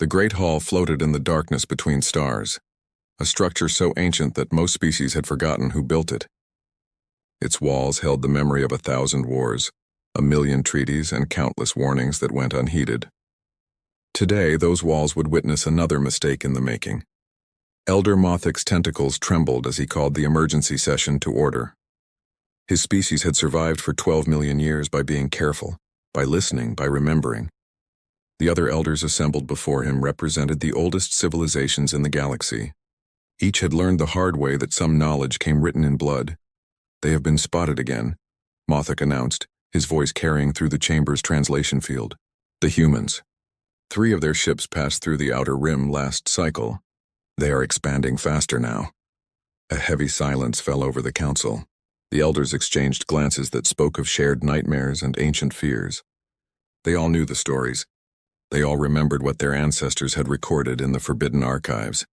The great hall floated in the darkness between stars, a structure so ancient that most species had forgotten who built it. Its walls held the memory of 1,000 wars, 1,000,000 treaties, and countless warnings that went unheeded. Today, those walls would witness another mistake in the making. Elder Mothic's tentacles trembled as he called the emergency session to order. His species had survived for 12 million years by being careful, by listening, by remembering. The other elders assembled before him represented the oldest civilizations in the galaxy. Each had learned the hard way that some knowledge came written in blood. "They have been spotted again," Mothic announced, his voice carrying through the chamber's translation field. "The humans. 3 of their ships passed through the outer rim last cycle. They are expanding faster now." A heavy silence fell over the council. The elders exchanged glances that spoke of shared nightmares and ancient fears. They all knew the stories. They all remembered what their ancestors had recorded in the forbidden archives.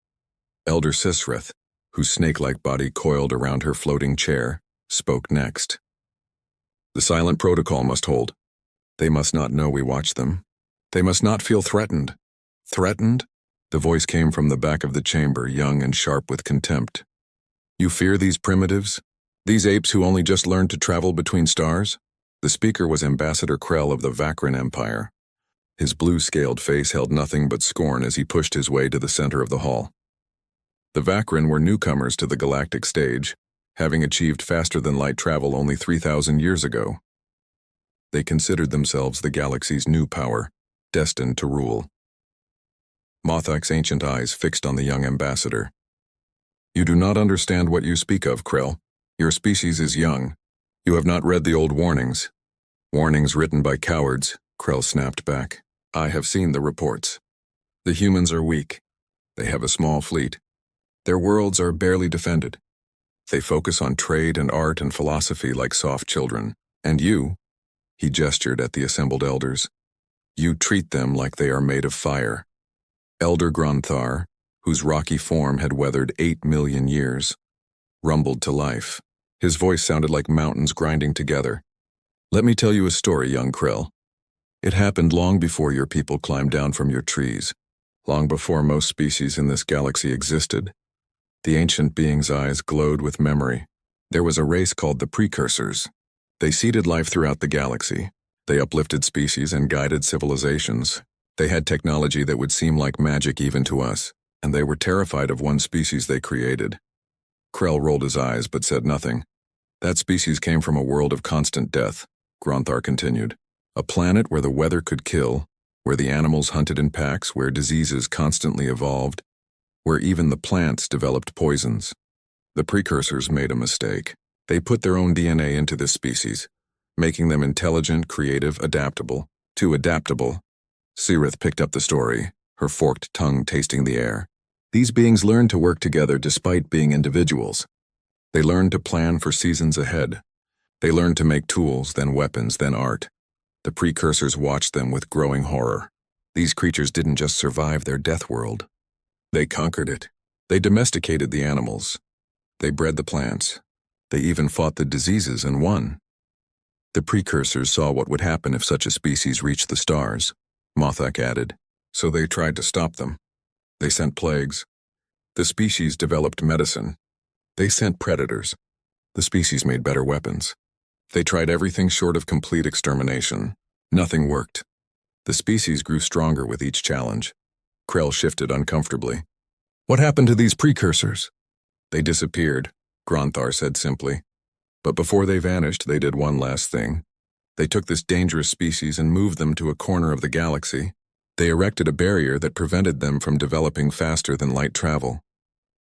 Elder Sisrith, whose snake-like body coiled around her floating chair, spoke next. "The silent protocol must hold. They must not know we watch them. They must not feel threatened." "Threatened?" The voice came from the back of the chamber, young and sharp with contempt. "You fear these primitives? These apes who only just learned to travel between stars?" The speaker was Ambassador Krell of the Vakran Empire. His blue-scaled face held nothing but scorn as he pushed his way to the center of the hall. The Vakran were newcomers to the galactic stage, having achieved faster-than-light travel only 3,000 years ago. They considered themselves the galaxy's new power, destined to rule. Mothic's ancient eyes fixed on the young ambassador. "You do not understand what you speak of, Krell. Your species is young. You have not read the old warnings." "Warnings written by cowards," Krell snapped back. "I have seen the reports. The humans are weak. They have a small fleet. Their worlds are barely defended. They focus on trade and art and philosophy like soft children. And you," he gestured at the assembled elders, "you treat them like they are made of fire." Elder Gronthar, whose rocky form had weathered 8 million years, rumbled to life. His voice sounded like mountains grinding together. "Let me tell you a story, young Krell. It happened long before your people climbed down from your trees, long before most species in this galaxy existed." The ancient being's eyes glowed with memory. There was a race called the Precursors. They seeded life throughout the galaxy. They uplifted species and guided civilizations. They had technology that would seem like magic even to us, and they were terrified of one species they created. Krell rolled his eyes but said nothing. "That species came from a world of constant death," Gronthar continued. "A planet where the weather could kill, where the animals hunted in packs, where diseases constantly evolved, where even the plants developed poisons. The Precursors made a mistake. They put their own DNA into this species, making them intelligent, creative, adaptable. Too adaptable." Sirith picked up the story, her forked tongue tasting the air. "These beings learned to work together despite being individuals. They learned to plan for seasons ahead. They learned to make tools, then weapons, then art. The Precursors watched them with growing horror. These creatures didn't just survive their death world. They conquered it. They domesticated the animals. They bred the plants. They even fought the diseases and won. The Precursors saw what would happen if such a species reached the stars," Mothic added. "So they tried to stop them. They sent plagues. The species developed medicine. They sent predators. The species made better weapons. They tried everything short of complete extermination. Nothing worked. The species grew stronger with each challenge." Krell shifted uncomfortably. "What happened to these Precursors?" "They disappeared," Gronthar said simply. "But before they vanished, they did one last thing. They took this dangerous species and moved them to a corner of the galaxy. They erected a barrier that prevented them from developing faster than light travel.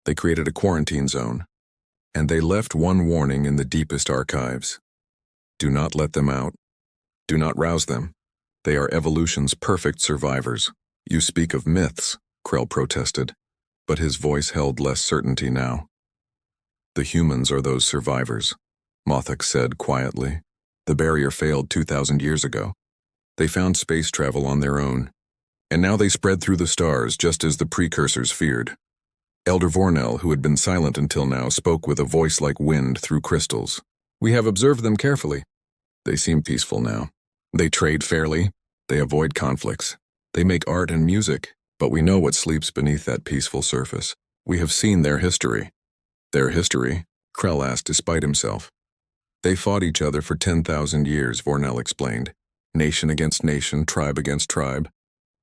They created a quarantine zone. And they left one warning in the deepest archives. Do not let them out. Do not rouse them. They are evolution's perfect survivors." "You speak of myths," Krell protested, but his voice held less certainty now. "The humans are those survivors," Mothic said quietly. "The barrier failed 2,000 years ago. They found space travel on their own. And now they spread through the stars just as the Precursors feared." Elder Vornell, who had been silent until now, spoke with a voice like wind through crystals. "We have observed them carefully. They seem peaceful now. They trade fairly. They avoid conflicts. They make art and music. But we know what sleeps beneath that peaceful surface. We have seen their history. Their history? Krell asked despite himself. They fought each other for 10,000 years, Vornell explained. Nation against nation, tribe against tribe.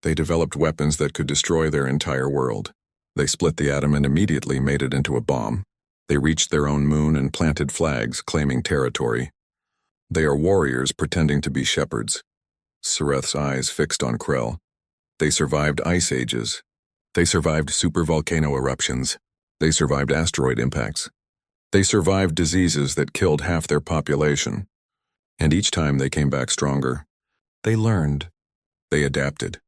They developed weapons that could destroy their entire world. They split the atom and immediately made it into a bomb. They reached their own moon and planted flags, claiming territory. They are warriors pretending to be shepherds. Sareth's eyes fixed on Krell. They survived ice ages. They survived supervolcano eruptions. They survived asteroid impacts. They survived diseases that killed half their population. And each time they came back stronger. They learned. They adapted.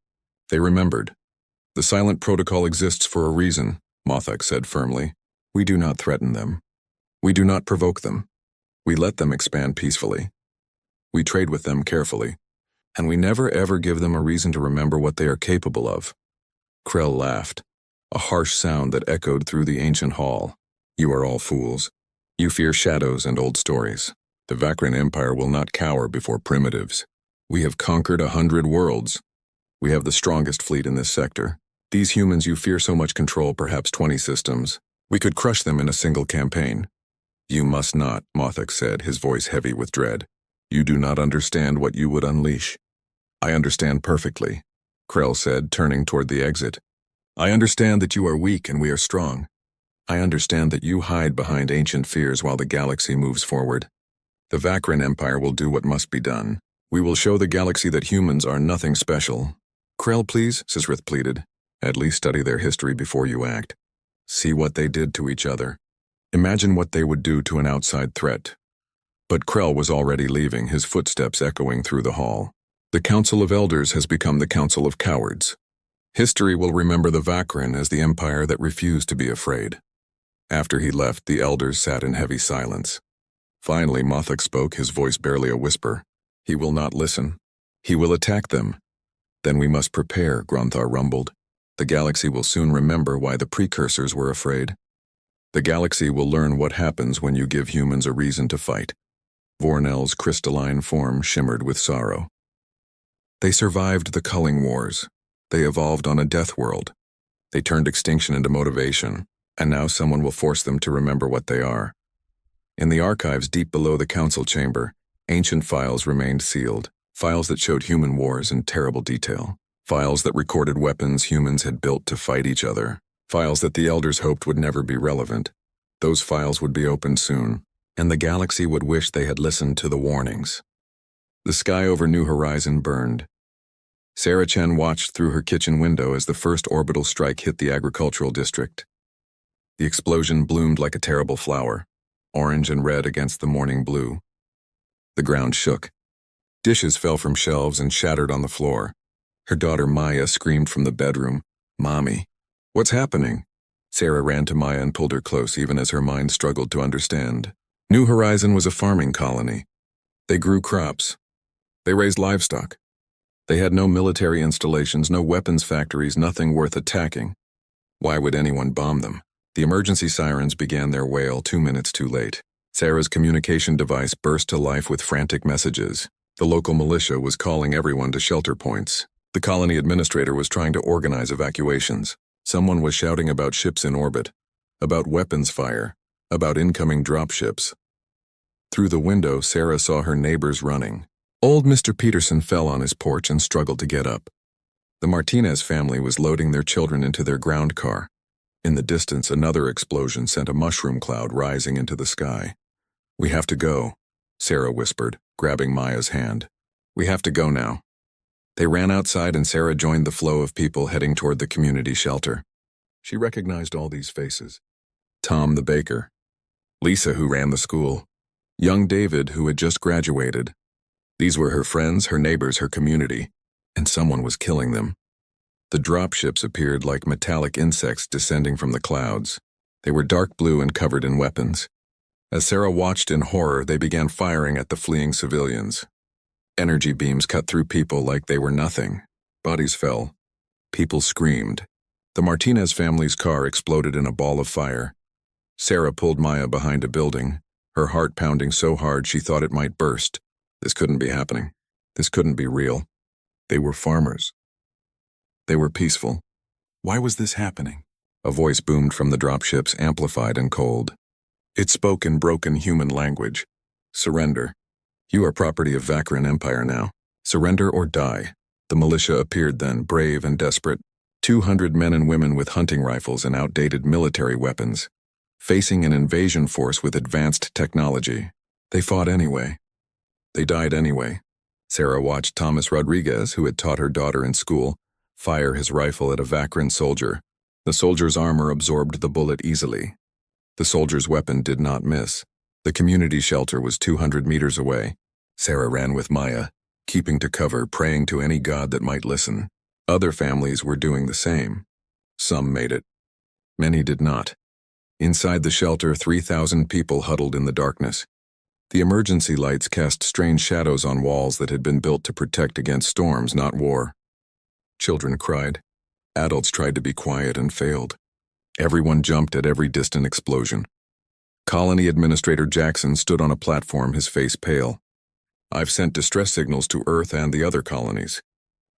They remembered. The silent protocol exists for a reason, Mothak said firmly. We do not threaten them. We do not provoke them. We let them expand peacefully. We trade with them carefully. And we never ever give them a reason to remember what they are capable of. Krell laughed, a harsh sound that echoed through the ancient hall. You are all fools. You fear shadows and old stories. The Vakran Empire will not cower before primitives. We have conquered 100 worlds. We have the strongest fleet in this sector. These humans you fear so much control perhaps 20 systems. We could crush them in a single campaign. You must not, Mothak said, his voice heavy with dread. You do not understand what you would unleash. I understand perfectly, Krell said, turning toward the exit. I understand that you are weak and we are strong. I understand that you hide behind ancient fears while the galaxy moves forward. The Vakran Empire will do what must be done. We will show the galaxy that humans are nothing special. Krell, please, Sisrith pleaded. At least study their history before you act. See what they did to each other. Imagine what they would do to an outside threat. But Krell was already leaving, his footsteps echoing through the hall. The Council of Elders has become the Council of Cowards. History will remember the Vakran as the empire that refused to be afraid. After he left, the elders sat in heavy silence. Finally, Mothak spoke, his voice barely a whisper. He will not listen. He will attack them. Then we must prepare, Gronthar rumbled. The galaxy will soon remember why the precursors were afraid. The galaxy will learn what happens when you give humans a reason to fight. Vornell's crystalline form shimmered with sorrow. They survived the culling wars. They evolved on a death world. They turned extinction into motivation, and now someone will force them to remember what they are. In the archives deep below the council chamber, ancient files remained sealed, files that showed human wars in terrible detail, files that recorded weapons humans had built to fight each other, files that the elders hoped would never be relevant. Those files would be opened soon, and the galaxy would wish they had listened to the warnings. The sky over New Horizon burned. Sarah Chen watched through her kitchen window as the first orbital strike hit the agricultural district. The explosion bloomed like a terrible flower, orange and red against the morning blue. The ground shook. Dishes fell from shelves and shattered on the floor. Her daughter Maya screamed from the bedroom, "Mommy, what's happening?" Sarah ran to Maya and pulled her close even as her mind struggled to understand. New Horizon was a farming colony. They grew crops. They raised livestock. They had no military installations, no weapons factories, nothing worth attacking. Why would anyone bomb them? The emergency sirens began their wail 2 minutes too late. Sarah's communication device burst to life with frantic messages. The local militia was calling everyone to shelter points. The colony administrator was trying to organize evacuations. Someone was shouting about ships in orbit, about weapons fire, about incoming dropships. Through the window, Sarah saw her neighbors running. Old Mr. Peterson fell on his porch and struggled to get up. The Martinez family was loading their children into their ground car. In the distance, another explosion sent a mushroom cloud rising into the sky. "We have to go," Sarah whispered, grabbing Maya's hand. "We have to go now." They ran outside and Sarah joined the flow of people heading toward the community shelter. She recognized all these faces. Tom the baker, Lisa who ran the school, young David who had just graduated. These were her friends, her neighbors, her community, and someone was killing them. The dropships appeared like metallic insects descending from the clouds. They were dark blue and covered in weapons. As Sarah watched in horror, they began firing at the fleeing civilians. Energy beams cut through people like they were nothing. Bodies fell. People screamed. The Martinez family's car exploded in a ball of fire. Sarah pulled Maya behind a building, her heart pounding so hard she thought it might burst. This couldn't be happening. This couldn't be real. They were farmers. They were peaceful. Why was this happening? A voice boomed from the dropships, amplified and cold. It spoke in broken human language. Surrender. You are property of Vakran Empire now. Surrender or die. The militia appeared then, brave and desperate. 200 men and women with hunting rifles and outdated military weapons. Facing an invasion force with advanced technology. They fought anyway. They died anyway. Sarah watched Thomas Rodriguez, who had taught her daughter in school, fire his rifle at a Vakran soldier. The soldier's armor absorbed the bullet easily. The soldier's weapon did not miss. The community shelter was 200 meters away. Sarah ran with Maya, keeping to cover, praying to any god that might listen. Other families were doing the same. Some made it. Many did not. Inside the shelter, 3,000 people huddled in the darkness. The emergency lights cast strange shadows on walls that had been built to protect against storms, not war. Children cried. Adults tried to be quiet and failed. Everyone jumped at every distant explosion. Colony Administrator Jackson stood on a platform, his face pale. I've sent distress signals to Earth and the other colonies.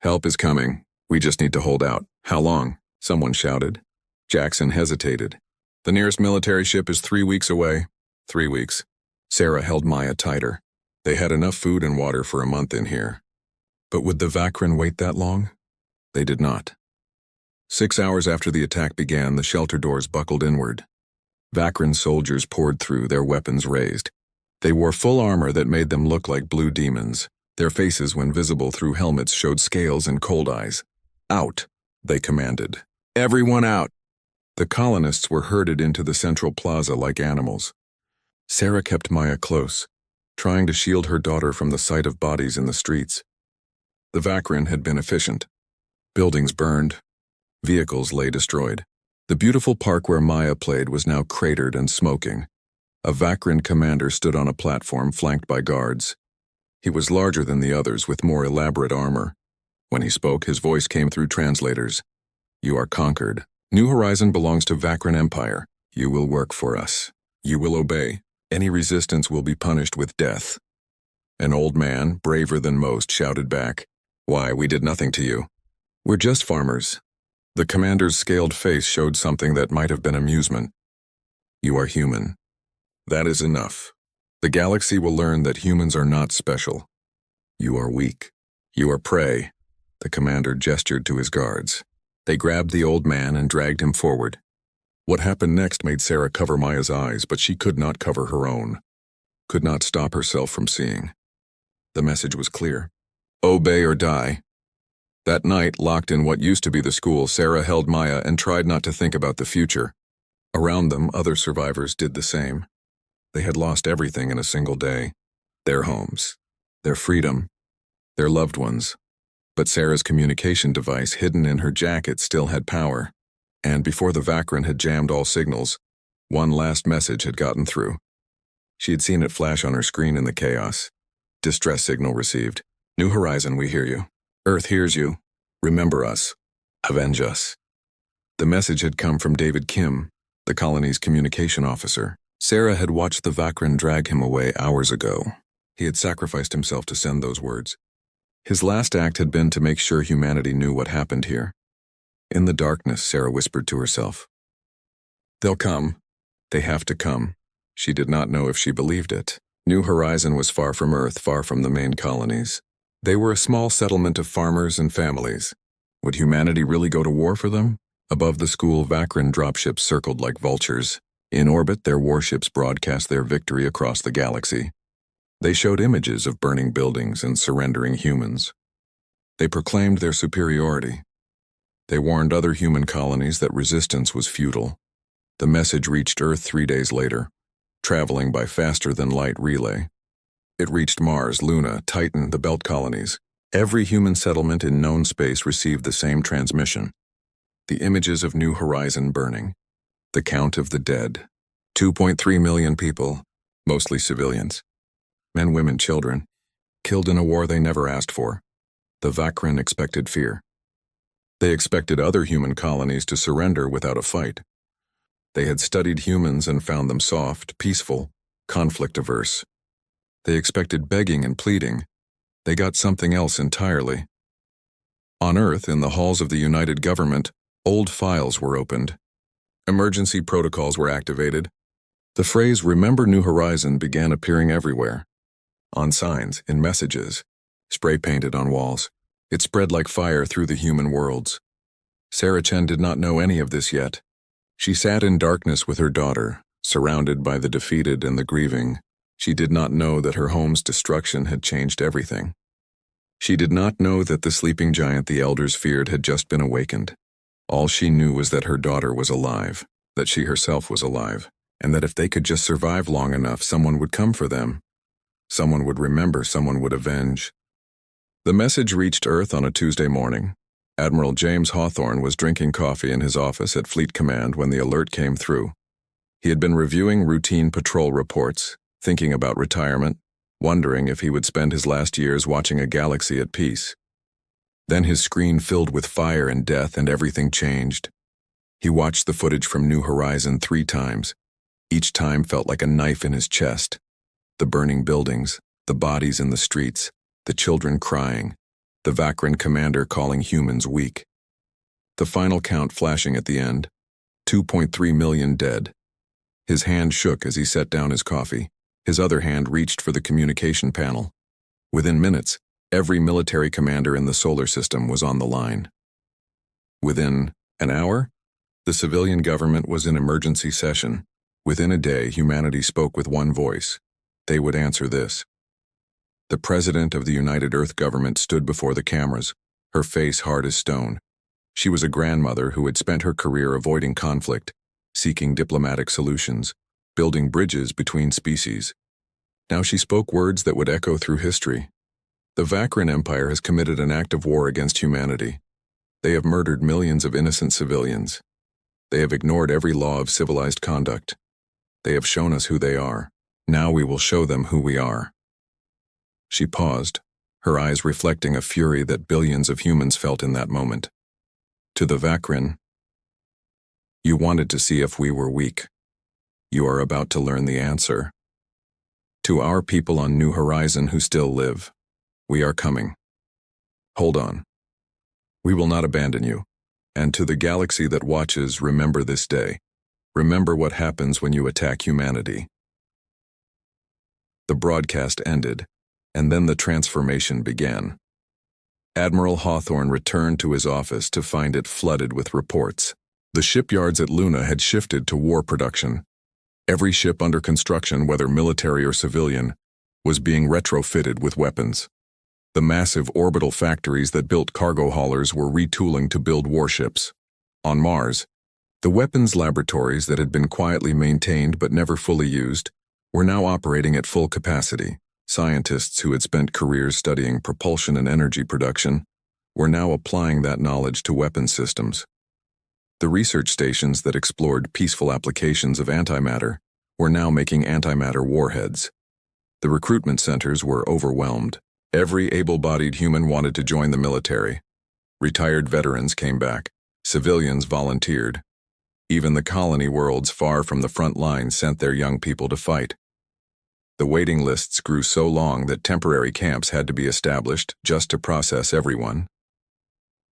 Help is coming. We just need to hold out. How long? Someone shouted. Jackson hesitated. The nearest military ship is 3 weeks away. 3 weeks. Sarah held Maya tighter. They had enough food and water for a month in here. But would the Vakran wait that long? They did not. 6 hours after the attack began, the shelter doors buckled inward. Vakran soldiers poured through, their weapons raised. They wore full armor that made them look like blue demons. Their faces, when visible through helmets, showed scales and cold eyes. Out, they commanded. Everyone out. The colonists were herded into the central plaza like animals. Sarah kept Maya close, trying to shield her daughter from the sight of bodies in the streets. The Vakran had been efficient. Buildings burned. Vehicles lay destroyed. The beautiful park where Maya played was now cratered and smoking. A Vakran commander stood on a platform flanked by guards. He was larger than the others, with more elaborate armor. When he spoke, his voice came through translators. You are conquered. New Horizon belongs to Vakran Empire. You will work for us. You will obey. Any resistance will be punished with death. An old man, braver than most, shouted back, Why, we did nothing to you. We're just farmers. The commander's scaled face showed something that might have been amusement. You are human. That is enough. The galaxy will learn that humans are not special. You are weak. You are prey. The commander gestured to his guards. They grabbed the old man and dragged him forward. What happened next made Sarah cover Maya's eyes, but she could not cover her own. Could not stop herself from seeing. The message was clear. Obey or die. That night, locked in what used to be the school, Sarah held Maya and tried not to think about the future. Around them, other survivors did the same. They had lost everything in a single day. Their homes, their freedom, their loved ones. But Sarah's communication device, hidden in her jacket, still had power. And before the Vakran had jammed all signals, one last message had gotten through. She had seen it flash on her screen in the chaos. Distress signal received. New Horizon, we hear you. Earth hears you. Remember us. Avenge us. The message had come from David Kim, the colony's communication officer. Sarah had watched the Vakran drag him away hours ago. He had sacrificed himself to send those words. His last act had been to make sure humanity knew what happened here. In the darkness, Sarah whispered to herself. They'll come. They have to come. She did not know if she believed it. New Horizon was far from Earth, far from the main colonies. They were a small settlement of farmers and families. Would humanity really go to war for them? Above the school, Vakran dropships circled like vultures. In orbit, their warships broadcast their victory across the galaxy. They showed images of burning buildings and surrendering humans. They proclaimed their superiority. They warned other human colonies that resistance was futile. The message reached Earth 3 days later, traveling by faster-than-light relay. It reached Mars, Luna, Titan, the Belt colonies. Every human settlement in known space received the same transmission. The images of New Horizon burning. The count of the dead. 2.3 million people, mostly civilians. Men, women, children. Killed in a war they never asked for. The Vakran expected fear. They expected other human colonies to surrender without a fight. They had studied humans and found them soft, peaceful, conflict-averse. They expected begging and pleading. They got something else entirely. On Earth, in the halls of the United Government, Old files were opened. Emergency protocols were activated. The phrase "Remember New Horizon" began appearing everywhere. On signs, in messages, spray painted on walls. It spread like fire through the human worlds. Sarah Chen did not know any of this yet. She sat in darkness with her daughter, surrounded by the defeated and the grieving. She did not know that her home's destruction had changed everything. She did not know that the sleeping giant the elders feared had just been awakened. All she knew was that her daughter was alive, that she herself was alive, and that if they could just survive long enough, someone would come for them. Someone would remember, someone would avenge. The message reached Earth on a Tuesday morning. Admiral James Hawthorne was drinking coffee in his office at Fleet Command when the alert came through. He had been reviewing routine patrol reports, thinking about retirement, wondering if he would spend his last years watching a galaxy at peace. Then his screen filled with fire and death, and everything changed. He watched the footage from New Horizon 3 times. Each time felt like a knife in his chest. The burning buildings, the bodies in the streets, the children crying, the Vakran commander calling humans weak. The final count flashing at the end, 2.3 million dead. His hand shook as he set down his coffee. His other hand reached for the communication panel. Within minutes, every military commander in the solar system was on the line. Within an hour, the civilian government was in emergency session. Within a day, humanity spoke with one voice. They would answer this. The President of the United Earth Government stood before the cameras, her face hard as stone. She was a grandmother who had spent her career avoiding conflict, seeking diplomatic solutions, building bridges between species. Now she spoke words that would echo through history. The Vakran Empire has committed an act of war against humanity. They have murdered millions of innocent civilians. They have ignored every law of civilized conduct. They have shown us who they are. Now we will show them who we are. She paused, her eyes reflecting a fury that billions of humans felt in that moment. To the Vakran, "You wanted to see if we were weak. You are about to learn the answer. To our people on New Horizon who still live, we are coming. Hold on. We will not abandon you. And to the galaxy that watches, remember this day. Remember what happens when you attack humanity." The broadcast ended, and then the transformation began. Admiral Hawthorne returned to his office to find it flooded with reports. The shipyards at Luna had shifted to war production. Every ship under construction, whether military or civilian, was being retrofitted with weapons. The massive orbital factories that built cargo haulers were retooling to build warships. On Mars, the weapons laboratories that had been quietly maintained but never fully used were now operating at full capacity. Scientists who had spent careers studying propulsion and energy production were now applying that knowledge to weapon systems. The research stations that explored peaceful applications of antimatter were now making antimatter warheads. The recruitment centers were overwhelmed. Every able-bodied human wanted to join the military. Retired veterans came back. Civilians volunteered. Even the colony worlds far from the front line sent their young people to fight. The waiting lists grew so long that temporary camps had to be established just to process everyone.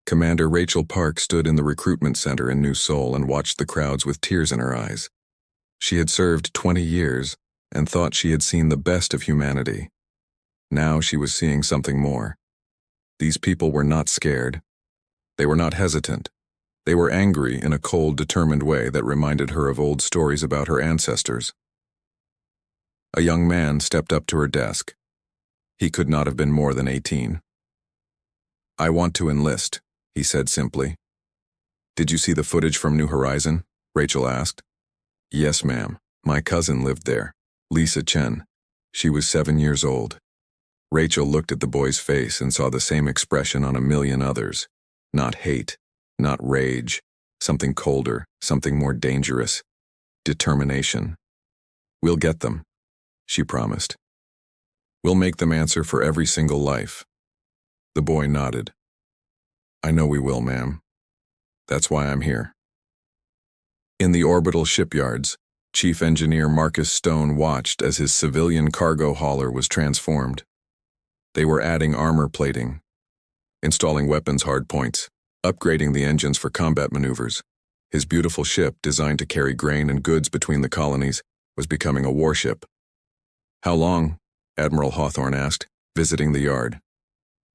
Commander Rachel Park stood in the recruitment center in New Seoul and watched the crowds with tears in her eyes. She had served 20 years and thought she had seen the best of humanity. Now she was seeing something more. These people were not scared. They were not hesitant. They were angry in a cold, determined way that reminded her of old stories about her ancestors. A young man stepped up to her desk. He could not have been more than 18. "I want to enlist," he said simply. "Did you see the footage from New Horizon?" Rachel asked. "Yes, ma'am. My cousin lived there, Lisa Chen. She was 7 years old." Rachel looked at the boy's face and saw the same expression on a million others. Not hate, not rage, something colder, something more dangerous. Determination. "We'll get them," she promised. "We'll make them answer for every single life." The boy nodded. "I know we will, ma'am. That's why I'm here." In the orbital shipyards, Chief Engineer Marcus Stone watched as his civilian cargo hauler was transformed. They were adding armor plating, installing weapons hardpoints, upgrading the engines for combat maneuvers. His beautiful ship, designed to carry grain and goods between the colonies, was becoming a warship. "How long?" Admiral Hawthorne asked, visiting the yard.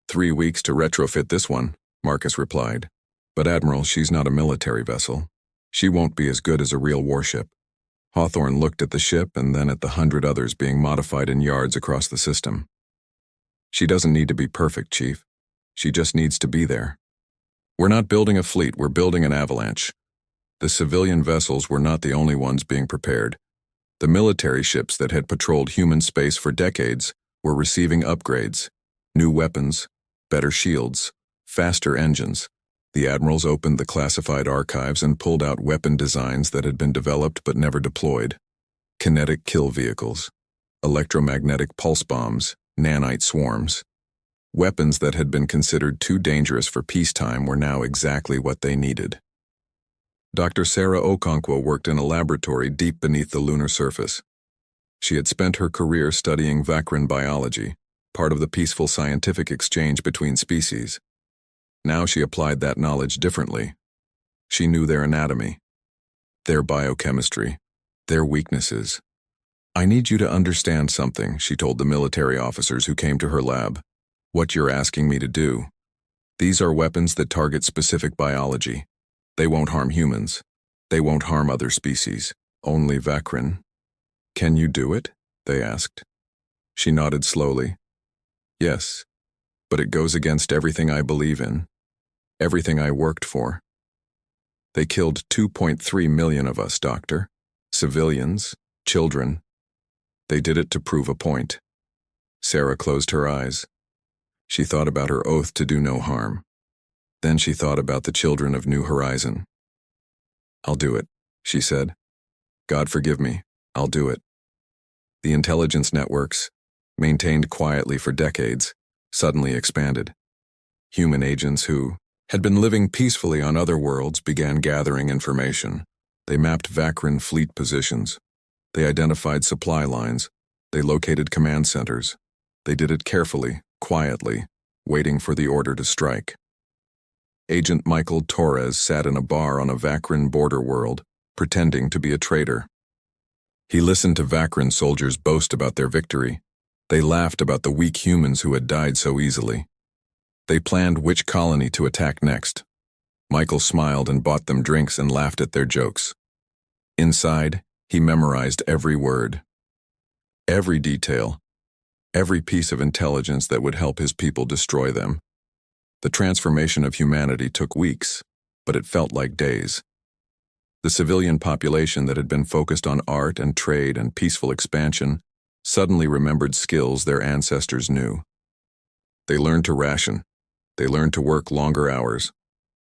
3 weeks to retrofit this one," Marcus replied. "But Admiral, she's not a military vessel. She won't be as good as a real warship." Hawthorne looked at the ship and then at the 100 others being modified in yards across the system. "She doesn't need to be perfect, Chief. She just needs to be there. We're not building a fleet, we're building an avalanche." The civilian vessels were not the only ones being prepared. The military ships that had patrolled human space for decades were receiving upgrades, new weapons, better shields, faster engines. The admirals opened the classified archives and pulled out weapon designs that had been developed but never deployed. Kinetic kill vehicles, electromagnetic pulse bombs, nanite swarms. Weapons that had been considered too dangerous for peacetime were now exactly what they needed. Dr. Sarah Okonkwo worked in a laboratory deep beneath the lunar surface. She had spent her career studying Vakran biology, part of the peaceful scientific exchange between species. Now she applied that knowledge differently. She knew their anatomy, their biochemistry, their weaknesses. "I need you to understand something," she told the military officers who came to her lab. "What you're asking me to do. These are weapons that target specific biology. They won't harm humans. They won't harm other species. Only Vakran." "Can you do it?" they asked. She nodded slowly. "Yes, but it goes against everything I believe in. Everything I worked for. They killed 2.3 million of us, Doctor. Civilians, children. They did it to prove a point." Sarah closed her eyes. She thought about her oath to do no harm. Then she thought about the children of New Horizon. "I'll do it," she said. "God forgive me, I'll do it." The intelligence networks, maintained quietly for decades, suddenly expanded. Human agents who had been living peacefully on other worlds began gathering information. They mapped Vakran fleet positions. They identified supply lines. They located command centers. They did it carefully, quietly, waiting for the order to strike. Agent Michael Torres sat in a bar on a Vakran border world, pretending to be a traitor. He listened to Vakran soldiers boast about their victory. They laughed about the weak humans who had died so easily. They planned which colony to attack next. Michael smiled and bought them drinks and laughed at their jokes. Inside, he memorized every word, every detail, every piece of intelligence that would help his people destroy them. The transformation of humanity took weeks, but it felt like days. The civilian population that had been focused on art and trade and peaceful expansion suddenly remembered skills their ancestors knew. They learned to ration. They learned to work longer hours.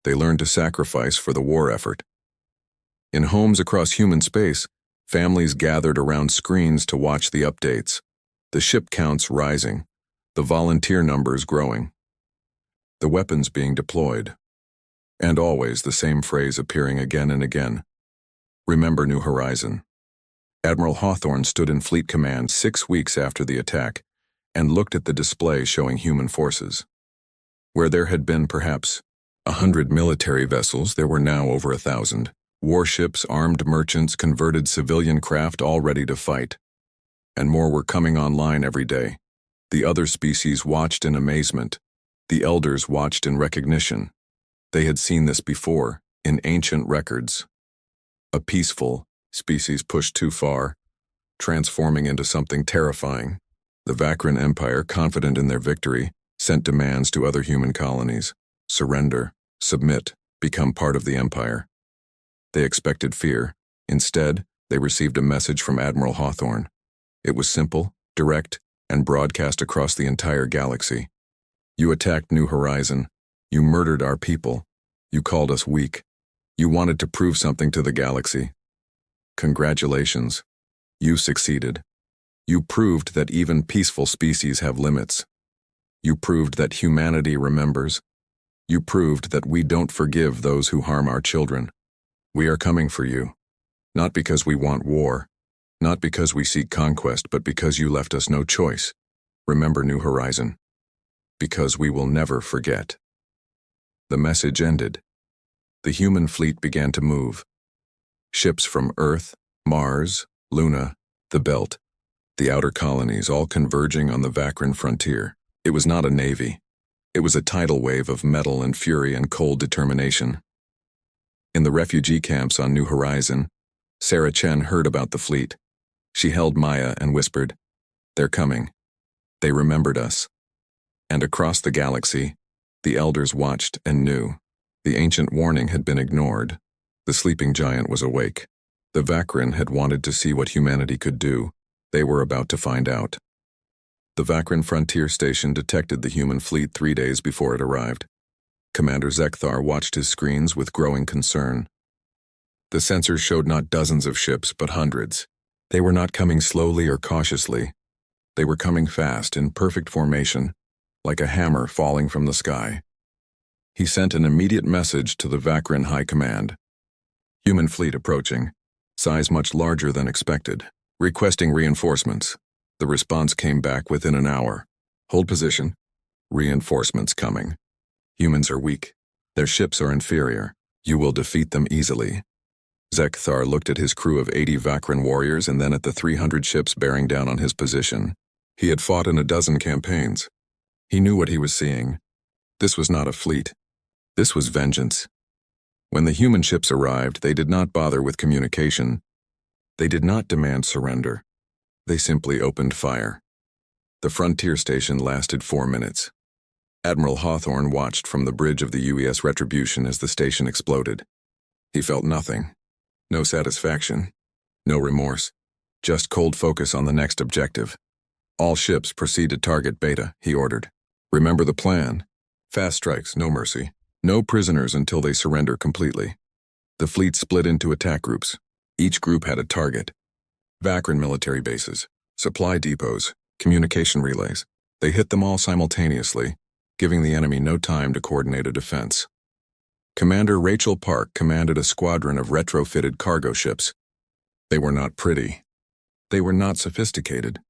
They learned to sacrifice for the war effort. In homes across human space, families gathered around screens to watch the updates, the ship counts rising, the volunteer numbers growing, the weapons being deployed, and always the same phrase appearing again and again. "Remember New Horizon." Admiral Hawthorne stood in Fleet Command 6 weeks after the attack and looked at the display showing human forces. Where there had been perhaps 100 military vessels, there were now over 1,000. Warships, armed merchants, converted civilian craft all ready to fight. And more were coming online every day. The other species watched in amazement. The elders watched in recognition. They had seen this before, in ancient records. A peaceful species pushed too far, transforming into something terrifying. The Vakran Empire, confident in their victory, sent demands to other human colonies. Surrender, submit, become part of the empire. They expected fear. Instead, they received a message from Admiral Hawthorne. It was simple, direct, and broadcast across the entire galaxy. "You attacked New Horizon. You murdered our people. You called us weak. You wanted to prove something to the galaxy. Congratulations. You succeeded. You proved that even peaceful species have limits. You proved that humanity remembers. You proved that we don't forgive those who harm our children. We are coming for you. Not because we want war. Not because we seek conquest, but because you left us no choice. Remember New Horizon. Because we will never forget." The message ended. The human fleet began to move. Ships from Earth, Mars, Luna, the Belt, the outer colonies, all converging on the Vakran frontier. It was not a navy. It was a tidal wave of metal and fury and cold determination. In the refugee camps on New Horizon, Sarah Chen heard about the fleet. She held Maya and whispered, "They're coming. They remembered us." And across the galaxy, the elders watched and knew. The ancient warning had been ignored. The sleeping giant was awake. The Vakran had wanted to see what humanity could do. They were about to find out. The Vakran frontier station detected the human fleet 3 days before it arrived. Commander Zekthar watched his screens with growing concern. The sensors showed not dozens of ships, but hundreds. They were not coming slowly or cautiously. They were coming fast, in perfect formation, like a hammer falling from the sky. He sent an immediate message to the Vakran High Command. Human fleet approaching, size much larger than expected, requesting reinforcements. The response came back within an hour. Hold position. Reinforcements coming. Humans are weak. Their ships are inferior. You will defeat them easily. Zekthar looked at his crew of 80 Vakran warriors and then at the 300 ships bearing down on his position. He had fought in a dozen campaigns. He knew what he was seeing. This was not a fleet. This was vengeance. When the human ships arrived, they did not bother with communication. They did not demand surrender. They simply opened fire. The frontier station lasted 4 minutes. Admiral Hawthorne watched from the bridge of the UES Retribution as the station exploded. He felt nothing. No satisfaction. No remorse. Just cold focus on the next objective. All ships proceed to target Beta, he ordered. Remember the plan. Fast strikes, no mercy. No prisoners until they surrender completely. The fleet split into attack groups. Each group had a target. Vakran military bases, supply depots, communication relays. They hit them all simultaneously, giving the enemy no time to coordinate a defense. Commander Rachel Park commanded a squadron of retrofitted cargo ships. They were not pretty. They were not sophisticated.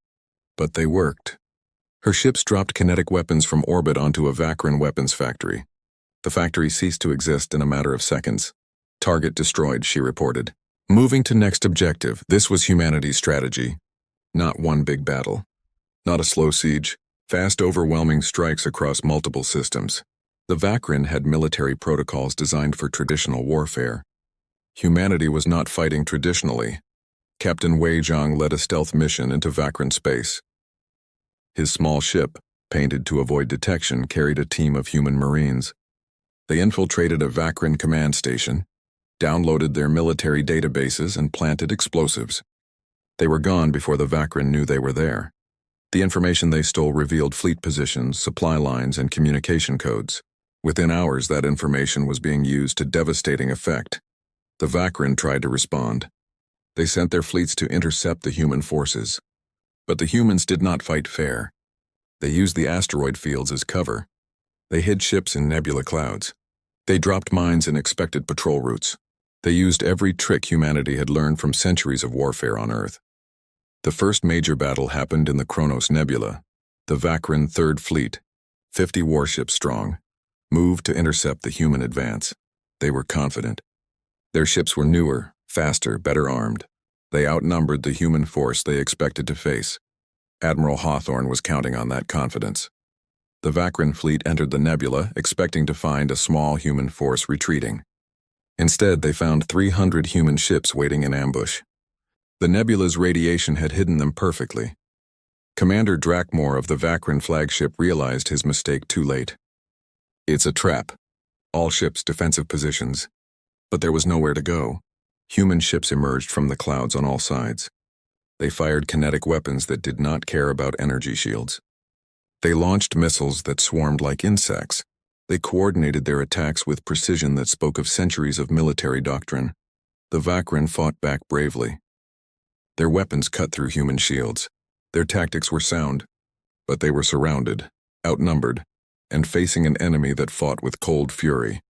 But they worked. Her ships dropped kinetic weapons from orbit onto a Vakran weapons factory. The factory ceased to exist in a matter of seconds. Target destroyed, she reported. Moving to next objective, this was humanity's strategy. Not one big battle. Not a slow siege. Fast, overwhelming strikes across multiple systems. The Vakran had military protocols designed for traditional warfare. Humanity was not fighting traditionally. Captain Wei Zhang led a stealth mission into Vakran space. His small ship, painted to avoid detection, carried a team of human marines. They infiltrated a Vakran command station, downloaded their military databases, and planted explosives. They were gone before the Vakran knew they were there. The information they stole revealed fleet positions, supply lines, and communication codes. Within hours, that information was being used to devastating effect. The Vakran tried to respond. They sent their fleets to intercept the human forces. But the humans did not fight fair. They used the asteroid fields as cover. They hid ships in nebula clouds. They dropped mines in expected patrol routes. They used every trick humanity had learned from centuries of warfare on Earth. The first major battle happened in the Kronos Nebula. The Vakran Third Fleet, 50 warships strong, moved to intercept the human advance. They were confident. Their ships were newer, faster, better armed. They outnumbered the human force they expected to face. Admiral Hawthorne was counting on that confidence. The Vakran fleet entered the nebula, expecting to find a small human force retreating. Instead, they found 300 human ships waiting in ambush. The nebula's radiation had hidden them perfectly. Commander Drakmore of the Vakran flagship realized his mistake too late. It's a trap. All ships defensive positions. But there was nowhere to go. Human ships emerged from the clouds on all sides. They fired kinetic weapons that did not care about energy shields. They launched missiles that swarmed like insects. They coordinated their attacks with precision that spoke of centuries of military doctrine. The Vakran fought back bravely. Their weapons cut through human shields. Their tactics were sound, but they were surrounded, outnumbered, and facing an enemy that fought with cold fury.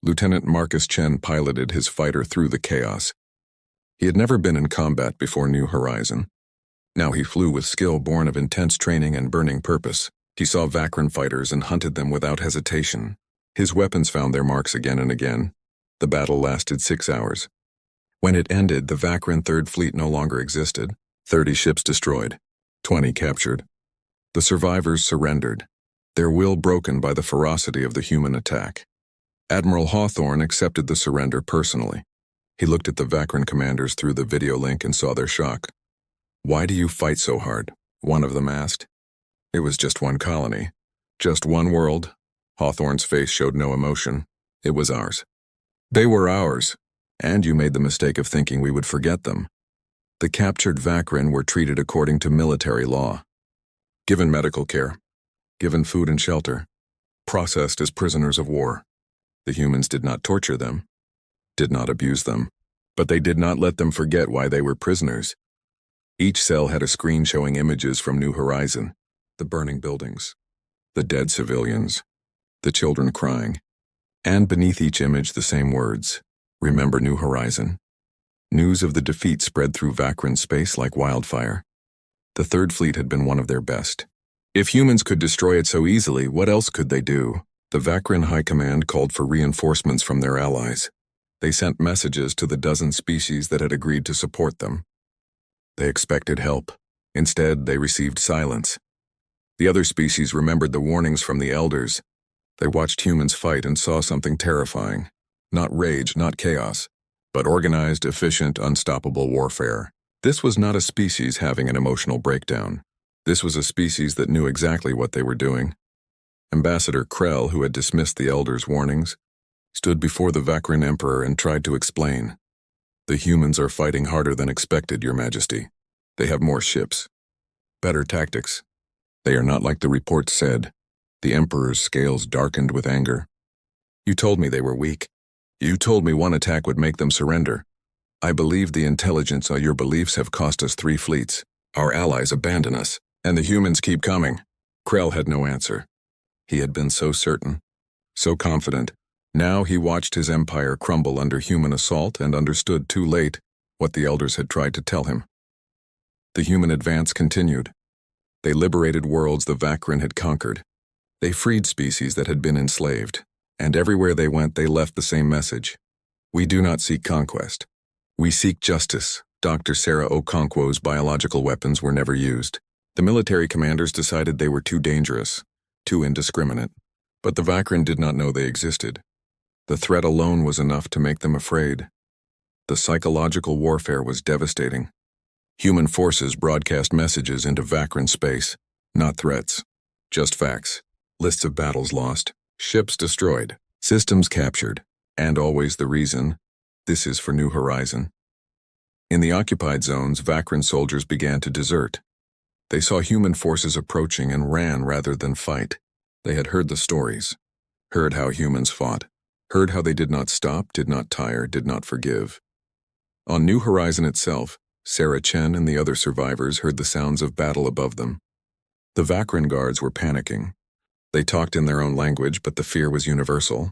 Lieutenant Marcus Chen piloted his fighter through the chaos. He had never been in combat before New Horizon. Now he flew with skill born of intense training and burning purpose. He saw Vakran fighters and hunted them without hesitation. His weapons found their marks again and again. The battle lasted 6 hours. When it ended, the Vakran Third Fleet no longer existed. 30 ships destroyed, 20 captured. The survivors surrendered, their will broken by the ferocity of the human attack. Admiral Hawthorne accepted the surrender personally. He looked at the Vakran commanders through the video link and saw their shock. "Why do you fight so hard?" one of them asked. "It was just one colony. Just one world." Hawthorne's face showed no emotion. "It was ours." "They were ours, and you made the mistake of thinking we would forget them." The captured Vakran were treated according to military law. Given medical care, given food and shelter, processed as prisoners of war. The humans did not torture them, did not abuse them, but they did not let them forget why they were prisoners. Each cell had a screen showing images from New Horizon, the burning buildings, the dead civilians, the children crying, and beneath each image the same words, "Remember New Horizon." News of the defeat spread through Vakran space like wildfire. The Third Fleet had been one of their best. If humans could destroy it so easily, what else could they do? The Vakran High Command called for reinforcements from their allies. They sent messages to the dozen species that had agreed to support them. They expected help. Instead, they received silence. The other species remembered the warnings from the elders. They watched humans fight and saw something terrifying. Not rage, not chaos, but organized, efficient, unstoppable warfare. This was not a species having an emotional breakdown. This was a species that knew exactly what they were doing. Ambassador Krell, who had dismissed the elders' warnings, stood before the Vakran Emperor and tried to explain. "The humans are fighting harder than expected, Your Majesty. They have more ships, better tactics. They are not like the reports said." The Emperor's scales darkened with anger. "You told me they were weak. You told me one attack would make them surrender. I believed the intelligence of your beliefs have cost us 3 fleets. Our allies abandon us, and the humans keep coming." Krell had no answer. He had been so certain, so confident. Now he watched his empire crumble under human assault and understood too late what the elders had tried to tell him. The human advance continued. They liberated worlds the Vakran had conquered. They freed species that had been enslaved. And everywhere they went, they left the same message. "We do not seek conquest. We seek justice." Dr. Sarah Okonkwo's biological weapons were never used. The military commanders decided they were too dangerous, too indiscriminate. But the Vakran did not know they existed. The threat alone was enough to make them afraid. The psychological warfare was devastating. Human forces broadcast messages into Vakran space, not threats, just facts. Lists of battles lost, ships destroyed, systems captured, and always the reason: this is for New Horizon. In the occupied zones, Vakran soldiers began to desert. They saw human forces approaching and ran rather than fight. They had heard the stories, heard how humans fought, heard how they did not stop, did not tire, did not forgive. On New Horizon itself, Sarah Chen and the other survivors heard the sounds of battle above them. The Vakran guards were panicking. They talked in their own language, but the fear was universal.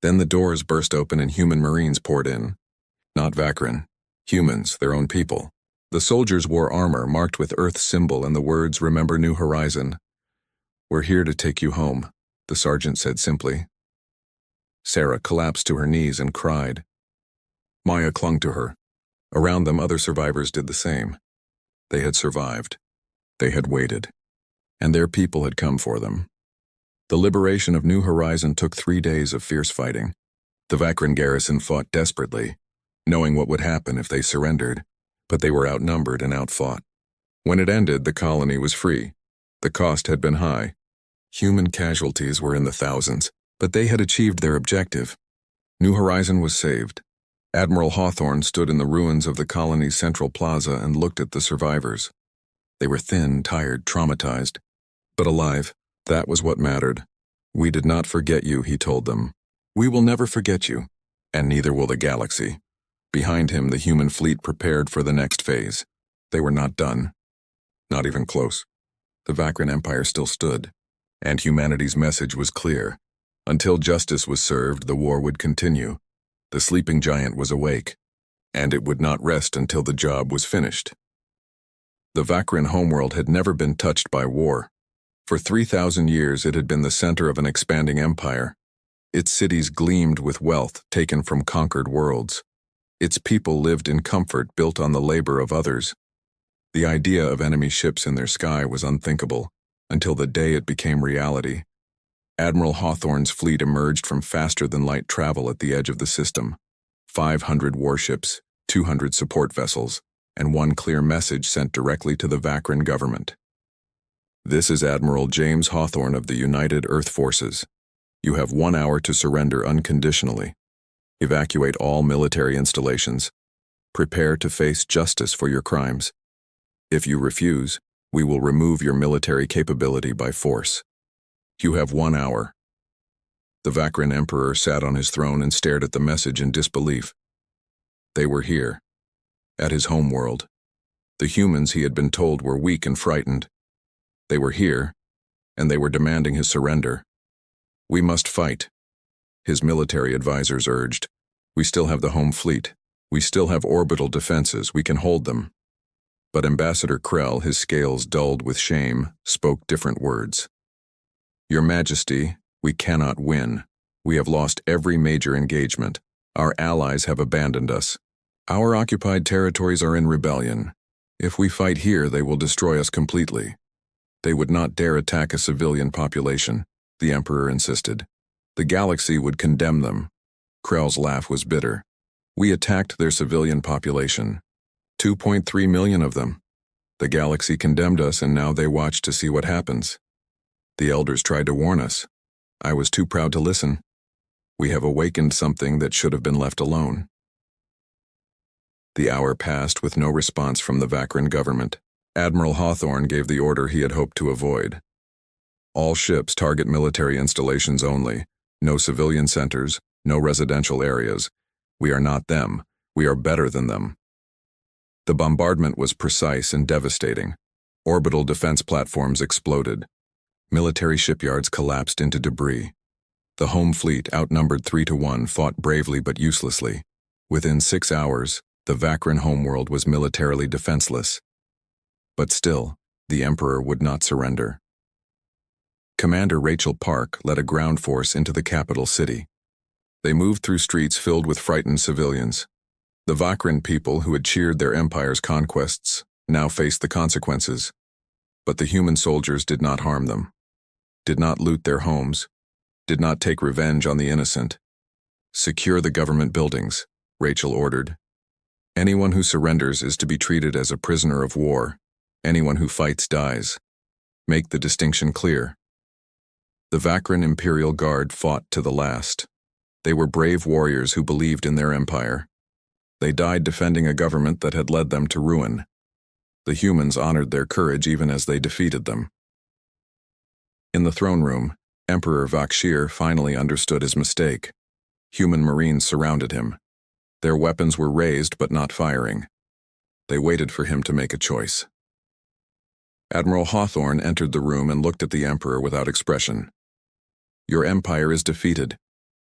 Then the doors burst open and human Marines poured in. Not Vakran. Humans, their own people. The soldiers wore armor marked with Earth's symbol and the words, "Remember New Horizon." "We're here to take you home," the sergeant said simply. Sarah collapsed to her knees and cried. Maya clung to her. Around them, other survivors did the same. They had survived. They had waited. And their people had come for them. The liberation of New Horizon took 3 days of fierce fighting. The Vakran garrison fought desperately, knowing what would happen if they surrendered, but they were outnumbered and outfought. When it ended, the colony was free. The cost had been high. Human casualties were in the thousands, but they had achieved their objective. New Horizon was saved. Admiral Hawthorne stood in the ruins of the colony's central plaza and looked at the survivors. They were thin, tired, traumatized, but alive. That was what mattered. "We did not forget you," he told them. "We will never forget you, and neither will the galaxy." Behind him, the human fleet prepared for the next phase. They were not done. Not even close. The Vakran Empire still stood, and humanity's message was clear. Until justice was served, the war would continue. The sleeping giant was awake, and it would not rest until the job was finished. The Vakran homeworld had never been touched by war. For 3,000 years, it had been the center of an expanding empire. Its cities gleamed with wealth taken from conquered worlds. Its people lived in comfort built on the labor of others. The idea of enemy ships in their sky was unthinkable, until the day it became reality. Admiral Hawthorne's fleet emerged from faster-than-light travel at the edge of the system. 500 warships, 200 support vessels, and one clear message sent directly to the Vakran government. This is Admiral James Hawthorne of the United Earth Forces. You have 1 hour to surrender unconditionally. Evacuate all military installations. Prepare to face justice for your crimes. If you refuse, we will remove your military capability by force. You have 1 hour. The Vakran Emperor sat on his throne and stared at the message in disbelief. They were here, at his homeworld. The humans he had been told were weak and frightened. They were here, and they were demanding his surrender. We must fight, his military advisors urged. We still have the home fleet. We still have orbital defenses. We can hold them. But Ambassador Krell, his scales dulled with shame, spoke different words. Your Majesty, we cannot win. We have lost every major engagement. Our allies have abandoned us. Our occupied territories are in rebellion. If we fight here, they will destroy us completely. They would not dare attack a civilian population, the Emperor insisted. The galaxy would condemn them. Krell's laugh was bitter. We attacked their civilian population. 2.3 million of them. The galaxy condemned us, and now they watch to see what happens. The elders tried to warn us. I was too proud to listen. We have awakened something that should have been left alone. The hour passed with no response from the Vakran government. Admiral Hawthorne gave the order he had hoped to avoid. All ships target military installations only. No civilian centers, no residential areas. We are not them. We are better than them. The bombardment was precise and devastating. Orbital defense platforms exploded. Military shipyards collapsed into debris. The home fleet, outnumbered 3-1, fought bravely but uselessly. Within 6 hours, the Vakran homeworld was militarily defenseless. But still, the Emperor would not surrender. Commander Rachel Park led a ground force into the capital city. They moved through streets filled with frightened civilians. The Vakran people who had cheered their empire's conquests now faced the consequences. But the human soldiers did not harm them, did not loot their homes, did not take revenge on the innocent. Secure the government buildings, Rachel ordered. Anyone who surrenders is to be treated as a prisoner of war. Anyone who fights dies. Make the distinction clear. The Vakran Imperial Guard fought to the last. They were brave warriors who believed in their empire. They died defending a government that had led them to ruin. The humans honored their courage even as they defeated them. In the throne room, Emperor Vakshir finally understood his mistake. Human marines surrounded him. Their weapons were raised but not firing. They waited for him to make a choice. Admiral Hawthorne entered the room and looked at the Emperor without expression. Your empire is defeated.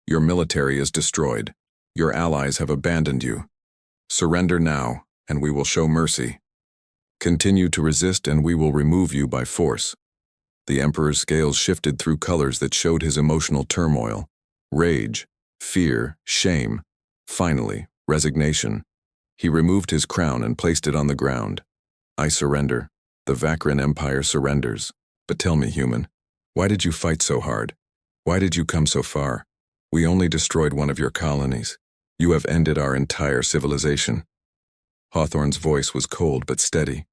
Your military is destroyed. Your allies have abandoned you. Surrender now, and we will show mercy. Continue to resist, and we will remove you by force. The Emperor's scales shifted through colors that showed his emotional turmoil. Rage, fear, shame. Finally, resignation. He removed his crown and placed it on the ground. I surrender. The Vakran Empire surrenders. But tell me, human, why did you fight so hard? Why did you come so far? We only destroyed one of your colonies. You have ended our entire civilization. Hawthorne's voice was cold but steady.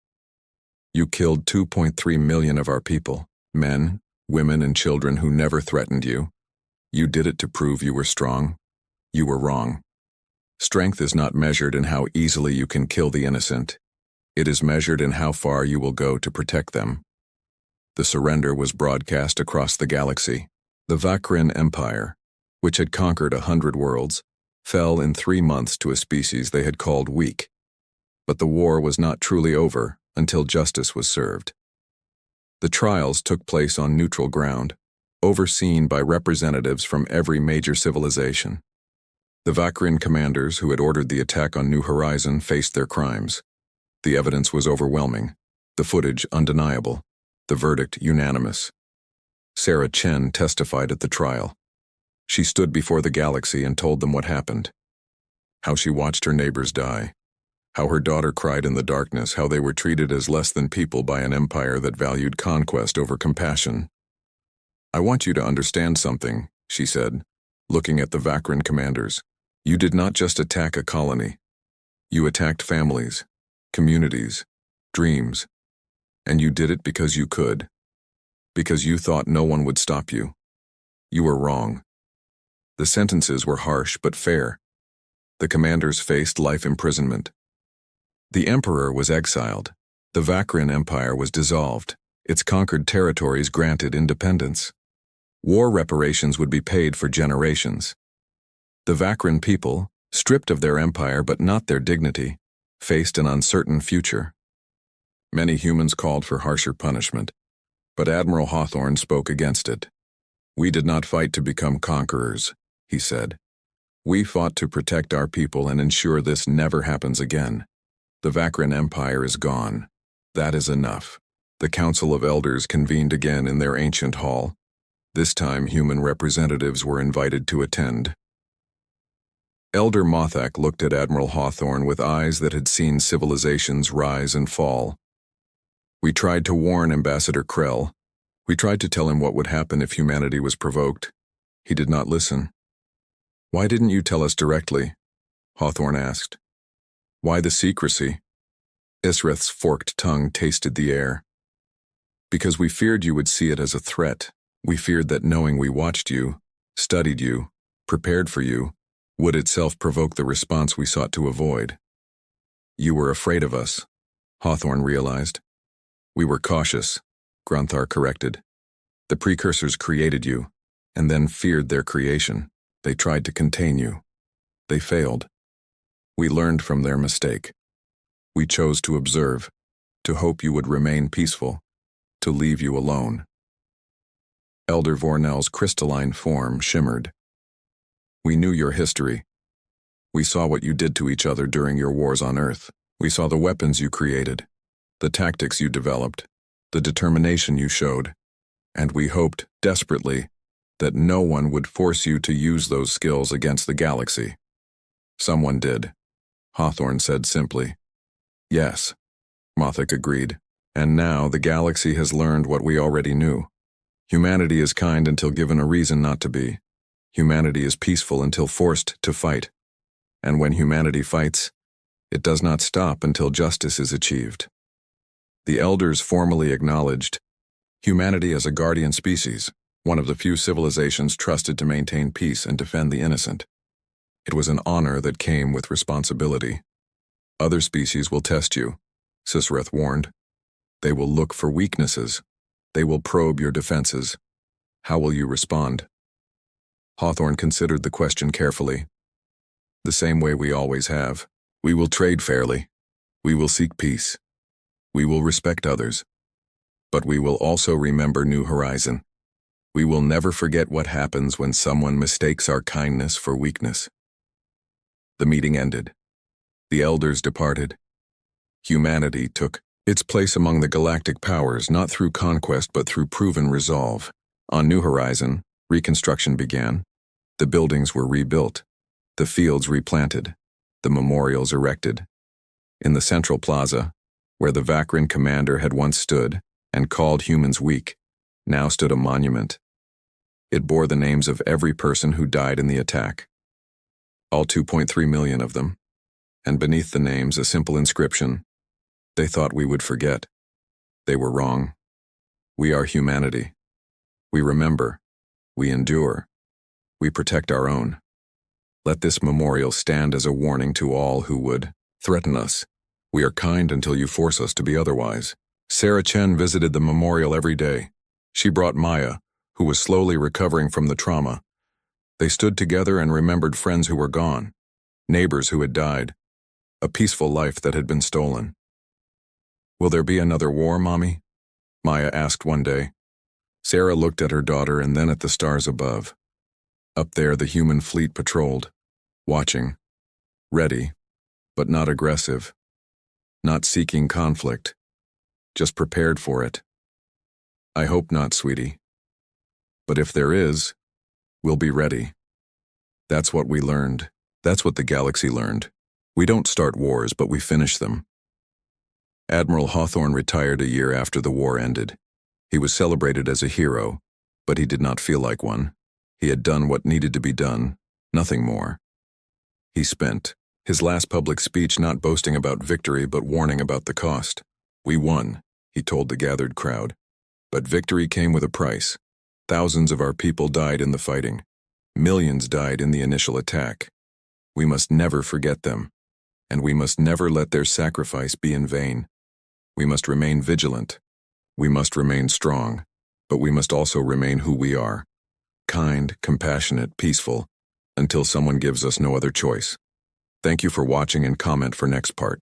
You killed 2.3 million of our people, men, women, and children who never threatened you. You did it to prove you were strong. You were wrong. Strength is not measured in how easily you can kill the innocent. It is measured in how far you will go to protect them. The surrender was broadcast across the galaxy. The Vakran Empire, which had conquered 100 worlds, fell in 3 months to a species they had called weak. But the war was not truly over until justice was served. The trials took place on neutral ground, overseen by representatives from every major civilization. The Vakran commanders who had ordered the attack on New Horizon faced their crimes. The evidence was overwhelming, the footage undeniable, the verdict unanimous. Sarah Chen testified at the trial. She stood before the galaxy and told them what happened. How she watched her neighbors die. How her daughter cried in the darkness, how they were treated as less than people by an empire that valued conquest over compassion. "I want you to understand something," she said, looking at the Vakran commanders. "You did not just attack a colony. You attacked families, communities, dreams. And you did it because you could. Because you thought no one would stop you. You were wrong." The sentences were harsh but fair. The commanders faced life imprisonment. The emperor was exiled. The Vakran Empire was dissolved. Its conquered territories granted independence. War reparations would be paid for generations. The Vakran people, stripped of their empire but not their dignity, faced an uncertain future. Many humans called for harsher punishment, but Admiral Hawthorne spoke against it. "We did not fight to become conquerors," he said. "We fought to protect our people and ensure this never happens again. The Vakran Empire is gone. That is enough." The Council of Elders convened again in their ancient hall. This time human representatives were invited to attend. Elder Mothak looked at Admiral Hawthorne with eyes that had seen civilizations rise and fall. "We tried to warn Ambassador Krell. We tried to tell him what would happen if humanity was provoked. He did not listen." "Why didn't you tell us directly?" Hawthorne asked. "Why the secrecy?" Isreth's forked tongue tasted the air. "Because we feared you would see it as a threat. We feared that knowing we watched you, studied you, prepared for you, would itself provoke the response we sought to avoid." "You were afraid of us," Hawthorne realized. "We were cautious," Grunthar corrected. "The precursors created you, and then feared their creation. They tried to contain you. They failed. We learned from their mistake. We chose to observe, to hope you would remain peaceful, to leave you alone." Elder Vornell's crystalline form shimmered. "We knew your history. We saw what you did to each other during your wars on Earth. We saw the weapons you created, the tactics you developed, the determination you showed, and we hoped, desperately, that no one would force you to use those skills against the galaxy." "Someone did," Hawthorne said simply. "Yes," Mothak agreed. "And now the galaxy has learned what we already knew. Humanity is kind until given a reason not to be. Humanity is peaceful until forced to fight. And when humanity fights, it does not stop until justice is achieved." The elders formally acknowledged humanity as a guardian species, one of the few civilizations trusted to maintain peace and defend the innocent. It was an honor that came with responsibility. "Other species will test you," Sisreth warned. "They will look for weaknesses. They will probe your defenses. How will you respond?" Hawthorne considered the question carefully. "The same way we always have. We will trade fairly. We will seek peace. We will respect others. But we will also remember New Horizon. We will never forget what happens when someone mistakes our kindness for weakness." The meeting ended. The elders departed. Humanity took its place among the galactic powers, not through conquest but through proven resolve. On New Horizon, reconstruction began. The buildings were rebuilt, the fields replanted, the memorials erected. In the central plaza, where the Vakran commander had once stood and called humans weak, now stood a monument. It bore the names of every person who died in the attack. All 2.3 million of them. And beneath the names a simple inscription: "They thought we would forget. They were wrong. We are humanity. We remember. We endure. We protect our own. Let this memorial stand as a warning to all who would threaten us. We are kind until you force us to be otherwise." Sarah Chen visited the memorial every day. She brought Maya, who was slowly recovering from the trauma. They stood together and remembered friends who were gone, neighbors who had died, a peaceful life that had been stolen. "Will there be another war, Mommy?" Maya asked one day. Sarah looked at her daughter and then at the stars above. Up there the human fleet patrolled, watching, ready, but not aggressive, not seeking conflict, just prepared for it. "I hope not, sweetie. But if there is, We'll be ready. That's what we learned. That's what the galaxy learned. We don't start wars, but we finish them. Admiral Hawthorne retired a year after the war ended. He was celebrated as a hero, but he did not feel like one. He had done what needed to be done, nothing more. He spent his last public speech not boasting about victory but warning about the cost. We won, he told the gathered crowd. But victory came with a price. Thousands of our people died in the fighting. Millions died in the initial attack. We must never forget them, and we must never let their sacrifice be in vain. We must remain vigilant. We must remain strong, but we must also remain who we are. Kind, compassionate, peaceful, until someone gives us no other choice. Thank you for watching and comment for next part.